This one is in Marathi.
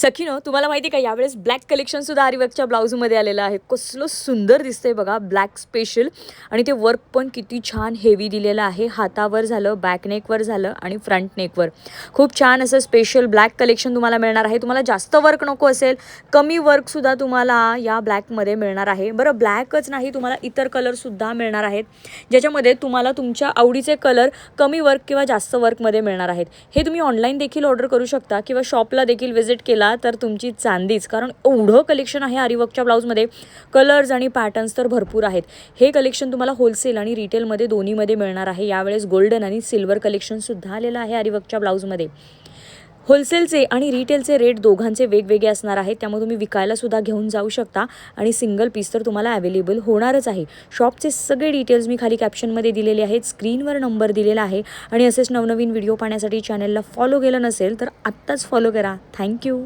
सखीनो, तुम्हाला माहिती का यावेळेस ब्लॅक कलेक्शनसुद्धा आरीवर्कच्या ब्लाऊजमध्ये आलेलं आहे. कसलं सुंदर दिसतंय बघा, ब्लॅक स्पेशल. आणि ते वर्क पण किती छान हेवी दिलेलं आहे. हातावर झालं, बॅक नेकवर झालं आणि फ्रंट नेकवर. खूप छान असं स्पेशल ब्लॅक कलेक्शन तुम्हाला मिळणार आहे. तुम्हाला जास्त वर्क नको असेल, कमी वर्कसुद्धा तुम्हाला या ब्लॅकमध्ये मिळणार आहे. बरं, ब्लॅकच नाही, तुम्हाला इतर कलरसुद्धा मिळणार आहेत, ज्याच्यामध्ये तुम्हाला तुमच्या आवडीचे कलर कमी वर्क किंवा जास्त वर्कमध्ये मिळणार आहेत. हे तुम्ही ऑनलाईन देखील ऑर्डर करू शकता किंवा शॉपला देखील व्हिजिट केला तर तुमची चांदीच. कारण एवढं कलेक्शन आहे आरीवर्कच्या ब्लाऊजमध्ये. कलर्स आणि पॅटर्न्स तर भरपूर आहेत. हे कलेक्शन तुम्हाला होलसेल आणि रिटेलमध्ये दोन्हीमध्ये मिळणार आहे. यावेळेस गोल्डन आणि सिल्वर कलेक्शनसुद्धा आलेलं आहे आरीवर्कच्या ब्लाऊजमध्ये. होलसेलचे आणि रिटेलचे रेट दोघांचे वेगवेगळे असणार आहेत, त्यामुळे तुम्ही विकायलासुद्धा घेऊन जाऊ शकता आणि सिंगल पीस तर तुम्हाला अवेलेबल होणारच आहे. शॉपचे सगळे डिटेल्स मी खाली कॅप्शनमध्ये दिलेले आहेत, स्क्रीनवर नंबर दिलेला आहे. आणि असेच नवनवीन व्हिडिओ पाहण्यासाठी चॅनलला फॉलो केलं नसेल तर आत्ताच फॉलो करा. थँक्यू.